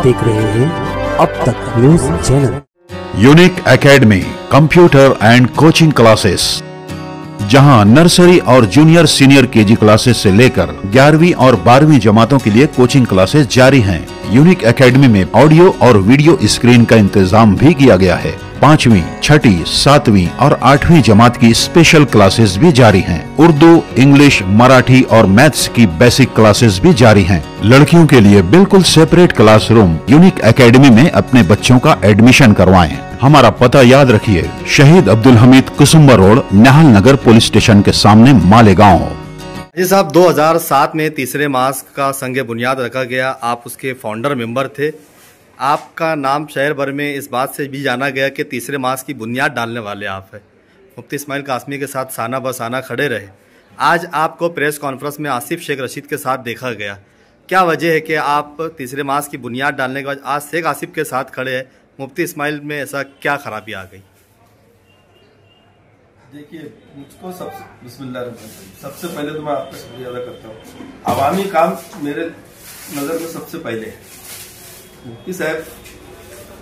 देख रहे हैं अब तक news channel. Unique academy computer and coaching classes, जहां नर्सरी और जूनियर सीनियर केजी क्लासेस से लेकर 11वीं और 12वीं जमातों के लिए कोचिंग क्लासेस जारी हैं। यूनिक एकेडमी में ऑडियो और वीडियो स्क्रीन का इंतजाम भी किया गया है। 5वीं, 6ठी, 7वीं और 8वीं जमात की स्पेशल क्लासेस भी जारी हैं। उर्दू, इंग्लिश, मराठी और मैथ्स की बेसिक क्लासेस भी जारी हैं। लड़कियों के लिए बिल्कुल सेपरेट क्लासरूम। यूनिक एकेडमी में अपने बच्चों का एडमिशन करवाएं। हमारा पता याद रखिए, शहीद अब्दुल हमीद कुसुम्बा रोड, निहाल नगर पुलिस स्टेशन के सामने, मालेगांव। जी साहब, 2007 में तीसरे मास का संग बुनियाद रखा गया। आप उसके फाउंडर मेंबर थे। आपका नाम शहर भर में इस बात से भी जाना गया कि तीसरे मास की बुनियाद डालने वाले आप हैं। मुफ्ती इस्माइल कासमी के साथ साना बसाना खड़े रहे। आज आपको प्रेस कॉन्फ्रेंस में आसिफ शेख रशीद के साथ देखा गया। क्या वजह है कि आप तीसरे मास की बुनियाद डालने के बाद आज शेख आसिफ के साथ खड़े हैं? मुफ्ती इस्माइल में ऐसा क्या खराबी आ गई? देखिए, मुझको सबसे पहले तो मैं आपका शुक्रिया अदा करता हूँ। अवामी काम मेरे नज़र में सबसे पहले है। मुफ्ती साहब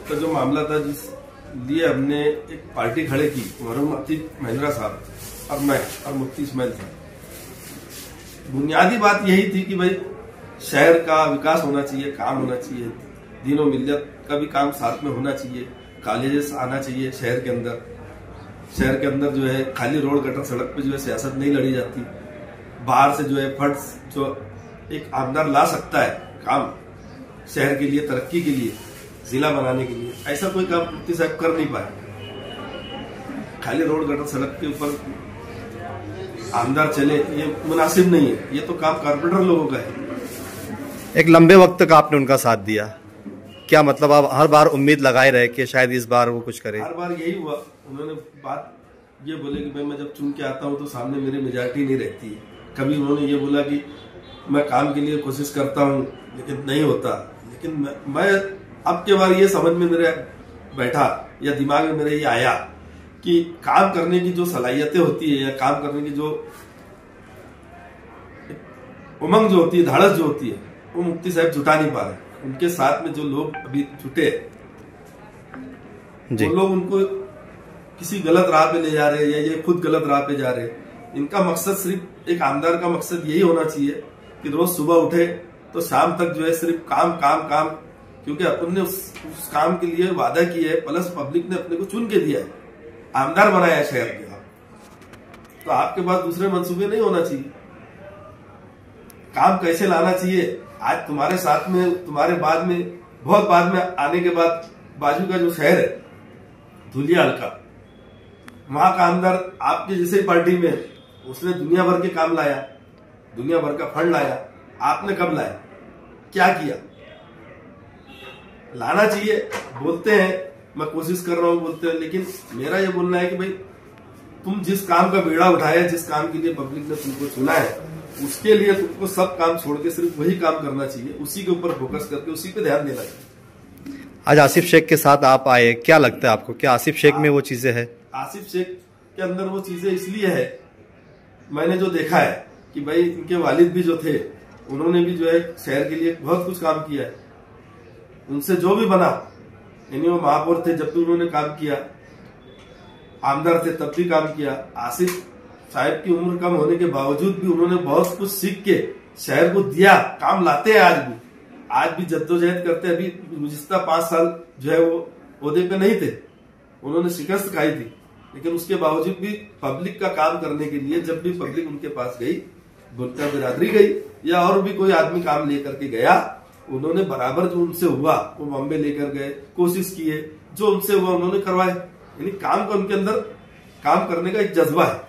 का जो मामला था, जिस लिए हमने एक पार्टी खड़े की, मरहूम अतीक महिंद्रा साहब और मैं और मुफ्ती इस्माइल साहब, बुनियादी बात यही थी कि भाई शहर का विकास होना चाहिए, काम होना चाहिए, दीन और मिल्लत का भी काम साथ में होना चाहिए, कॉलेजेस आना चाहिए शहर के अंदर। शहर के अंदर जो है खाली रोड गटर सड़क पे जो है सियासत नहीं लड़ी जाती। बाहर से जो है फंड्स जो एक आमदार ला सकता है काम शहर के लिए, तरक्की के लिए, जिला बनाने के लिए, ऐसा कोई काम मुफ्ती साहब कर नहीं पाए। खाली रोड गटर सड़क के ऊपर आमदार चले, ये मुनासिब नहीं है। ये तो काम कारपोरेटर लोगों का है। एक लंबे वक्त तक आपने उनका साथ दिया। क्या मतलब आप हर बार उम्मीद लगाए रहे कि शायद इस बार वो कुछ करे? हर बार यही हुआ। उन्होंने बात ये बोले कि भाई मैं जब चुन के आता हूँ तो सामने मेरी मेजॉरिटी नहीं रहती है। कभी उन्होंने ये बोला कि मैं काम के लिए कोशिश करता हूँ लेकिन नहीं होता। लेकिन मैं अब के बार ये समझ में मेरे बैठा या दिमाग में मेरे ये आया कि काम करने की जो सलाहियतें होती है या काम करने की जो उमंग जो होती है, धाड़स जो होती है, वो मुफ्ती साहब जुटा नहीं पा रहे। उनके साथ में जो लोग अभी जुटे, वो लोग उनको किसी गलत राह पे ले जा रहे हैं या ये खुद गलत राह पे जा रहे हैं। इनका मकसद सिर्फ, एक आमदार का मकसद यही होना चाहिए कि रोज सुबह उठे तो शाम तक जो है सिर्फ काम काम काम, क्योंकि अपन ने उस काम के लिए वादा किया है, प्लस पब्लिक ने अपने को चुन के दिया है, आमदार बनाया है शहर के। तो आपके पास दूसरे मंसूबे नहीं होना चाहिए। काम कैसे लाना चाहिए? आज तुम्हारे साथ में, तुम्हारे बाद में, बहुत बाद में आने के बाद बाजू का जो शहर है धुलिया हल्का, वहां का आमदार आपकी जैसे पार्टी में, उसने दुनिया भर के काम लाया, दुनिया भर का फंड लाया। आपने कब लाया? क्या किया? लाना चाहिए। बोलते हैं मैं कोशिश कर रहा हूं, बोलते हैं, लेकिन मेरा ये बोलना है कि भाई तुम जिस काम का बेड़ा उठाया, जिस काम के लिए पब्लिक ने तुमको चुना है, उसके लिए तुमको सब काम छोड़ के सिर्फ वही काम करना चाहिए। उसी के ऊपर फोकस करके उसी पे ध्यान देना चाहिए। आज आसिफ शेख के साथ आप आए, क्या लगता है आपको? क्या आसिफ शेख में वो चीजें है? आसिफ शेख के अंदर वो चीजें इसलिए है, मैंने जो देखा है कि भाई इनके वालिद भी जो थे, उन्होंने भी जो है शहर के लिए बहुत कुछ काम किया है। उनसे जो भी बना, यानी वो महापौर थे जब भी उन्होंने काम किया, आमदार थे तब भी काम किया। आसिफ साहब की उम्र कम होने के बावजूद भी उन्होंने बहुत कुछ सीख के शहर को दिया, काम लाते हैं। आज भी जद्दोजहद करते। अभी गुज़िश्ता 5 साल जो है वो ओहदे पे नहीं थे, उन्होंने शिकस्त खाई थी, लेकिन उसके बावजूद भी पब्लिक का काम करने के लिए जब भी पब्लिक उनके पास गई, भुट्टा बिरादरी गई या और भी कोई आदमी काम लेकर के गया, उन्होंने बराबर जो उनसे हुआ वो बॉम्बे लेकर गए, कोशिश किए, जो उनसे हुआ उन्होंने करवाए। यानी काम का उनके अंदर काम करने का एक जज्बा है।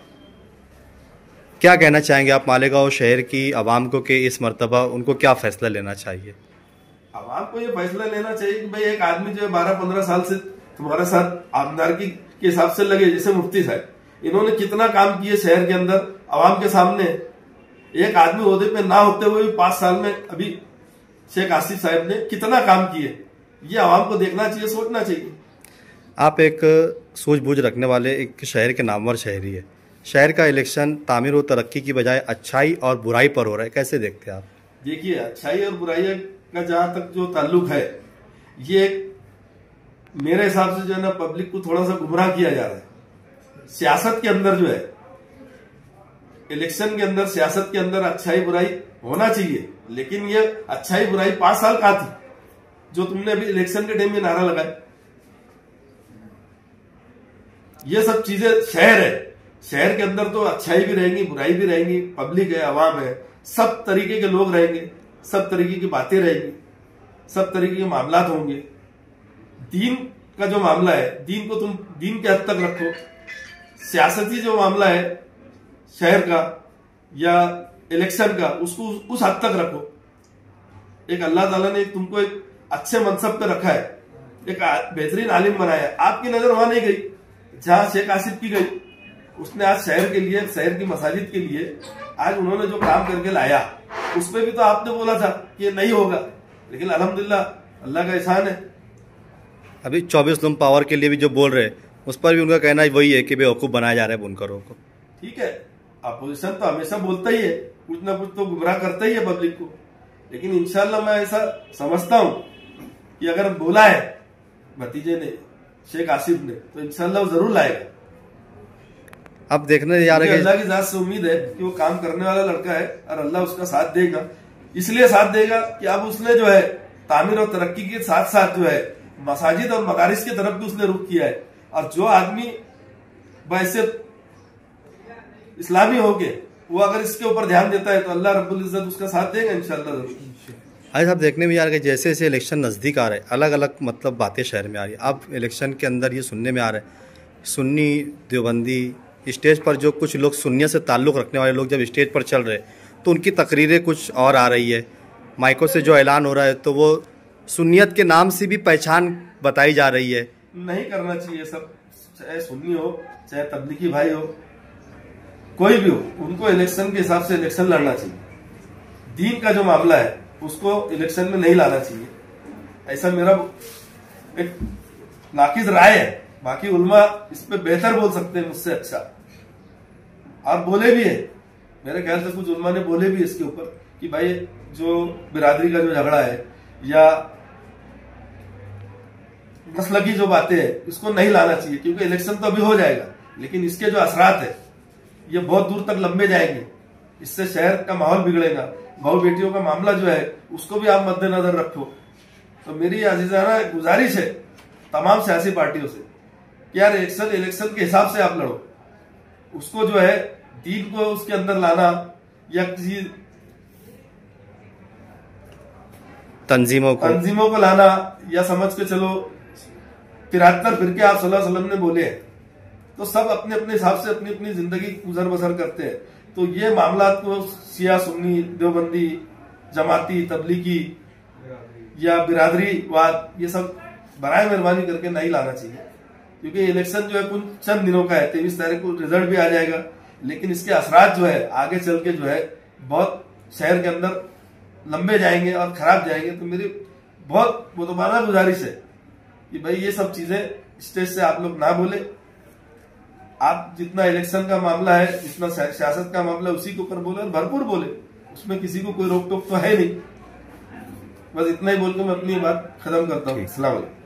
क्या कहना चाहेंगे आप मालेगांव शहर की आवाम को कि इस मर्तबा उनको क्या फैसला लेना चाहिए? आवाम को ये फैसला लेना चाहिए कि भाई एक आदमी जो है 12-15 साल से तुम्हारे साथ आमदारकी के हिसाब से लगे, जैसे मुफ्ती साहब, इन्होंने कितना काम किए शहर के अंदर आवाम के सामने। एक आदमी ओहदे पे ना होते हुए भी 5 साल में अभी शेख आसिफ साहब ने कितना काम किए, ये आवाम को देखना चाहिए, सोचना चाहिए। आप एक सूझबूझ रखने वाले एक शहर के नामवर शहरी है। शहर का इलेक्शन तामीर और तरक्की की बजाय अच्छाई और बुराई पर हो रहा है, कैसे देखते हैं आप? देखिए, अच्छाई और बुराई का जहां तक जो ताल्लुक है, ये एक मेरे हिसाब से जो है ना पब्लिक को थोड़ा सा गुमराह किया जा रहा है। सियासत के अंदर जो है, इलेक्शन के अंदर, सियासत के अंदर अच्छाई बुराई होना चाहिए, लेकिन ये अच्छाई बुराई 5 साल कहाँ थी जो तुमने अभी इलेक्शन के टाइम में नारा लगाया? ये सब चीजें शहर है, शहर के अंदर तो अच्छाई भी रहेंगी, बुराई भी रहेंगी, पब्लिक है, आवाम है, सब तरीके के लोग रहेंगे, सब तरीके की बातें रहेंगी, सब तरीके के मामला होंगे। दीन का जो मामला है, दीन को तुम दीन के हद तक रखो। सियासती जो मामला है शहर का या इलेक्शन का, उसको उस हद तक रखो। एक अल्लाह ताला ने तुमको एक अच्छे मनसब पे रखा है, एक बेहतरीन आलिम बनाया है, आपकी नजर वहां नहीं गई जहां शेख आसिफ की गई। उसने आज शहर के लिए, शहर की मसाजिद के लिए आज उन्होंने जो काम करके लाया, उस पर भी तो आपने बोला था कि ये नहीं होगा, लेकिन अल्हम्दुलिल्लाह अल्लाह का एहसान है। अभी 24 लूम पावर के लिए भी जो बोल रहे हैं, उस पर भी उनका कहना वही है कि बेवकूफ़ बनाया जा रहा है बुनकरों को। ठीक है, अपोजिशन तो हमेशा बोलता ही है, कुछ ना कुछ तो गुमराह करता ही है पब्लिक को, लेकिन इंशाल्लाह मैं ऐसा समझता हूं कि अगर बोला है भतीजे ने, शेख आसिफ ने, तो इंशाल्लाह वो जरूर लाएगा। अब देखने जा रहे हैं, अल्लाह की जात से उम्मीद है कि वो काम करने वाला लड़का है और अल्लाह उसका साथ देगा। इसलिए साथ देगा कि अब उसने जो है तामीर और तरक्की के साथ साथ जो है मसाजिद और मदारिस की तरफ भी उसने रुख किया है। और जो आदमी वैसे इस्लामी हो के वो अगर इसके ऊपर ध्यान देता है तो अल्लाह रब्बुल इज्जत उसका साथ देगा इंशाअल्लाह जरूर। आज आप देखने में आ रहा है जैसे जैसे इलेक्शन नज़दीक आ रहा है, अलग अलग मतलब बातें शहर में आ रही है। अब इलेक्शन के अंदर ये सुनने में आ रहा है, सुन्नी देवबंदी स्टेज पर जो कुछ लोग सुन्नियत से ताल्लुक़ रखने वाले लोग जब स्टेज पर चल रहे तो उनकी तकरीरें कुछ और आ रही है, माइकों से जो ऐलान हो रहा है तो वो सुन्नियत के नाम से भी पहचान बताई जा रही है। नहीं करना चाहिए सब, चाहे सुन्नी हो चाहे तबलीगी भाई हो, कोई भी हो, उनको इलेक्शन के हिसाब से इलेक्शन लड़ना चाहिए। दीन का जो मामला है उसको इलेक्शन में नहीं लाना चाहिए, ऐसा मेरा एक नाकिस राय है। बाकी उल्मा इस पे बेहतर बोल सकते हैं मुझसे अच्छा, और बोले भी है, मेरे ख्याल से कुछ उल्मा ने बोले भी इसके ऊपर कि भाई जो बिरादरी का जो झगड़ा है या नस्ल की जो बातें हैं इसको नहीं लाना चाहिए, क्योंकि इलेक्शन तो अभी हो जाएगा, लेकिन इसके जो असरात है ये बहुत दूर तक लंबे जाएंगे। इससे शहर का माहौल बिगड़ेगा। बहू बेटियों का मामला जो है उसको भी आप मद्देनजर रखो। तो मेरी अजीजाना गुजारिश है तमाम सियासी पार्टियों से कि यार इलेक्शन के हिसाब से आप लड़ो, उसको जो है दीन को उसके अंदर लाना या किसी तंजीमों को लाना, या समझ के चलो 73 फिरके आप सल्लल्लाहु अलैहि वसल्लम ने बोले हैं, तो सब अपने अपने हिसाब से अपनी अपनी जिंदगी गुजर बसर करते हैं। तो ये मामला को शिया सुन्नी देवबंदी जमाती तबलीगी या बिरादरीवाद ये सब बराए मेहरबानी करके नहीं लाना चाहिए, क्योंकि इलेक्शन जो है कुछ चंद दिनों का है, 23 तारीख को रिजल्ट भी आ जाएगा, लेकिन इसके असरात जो है आगे चल के जो है बहुत शहर के अंदर लंबे जाएंगे और खराब जाएंगे। तो मेरी बहुत मुतबाना गुजारिश है कि भाई ये सब चीजें स्टेज से आप लोग ना बोले। आप जितना इलेक्शन का मामला है, जितना सियासत का मामला है उसी के ऊपर बोले और भरपूर बोले, उसमें किसी को कोई रोक टोक तो है नहीं। बस इतना ही बोल के मैं अपनी बात खत्म करता हूँ। अस्सलाम वालेकुम।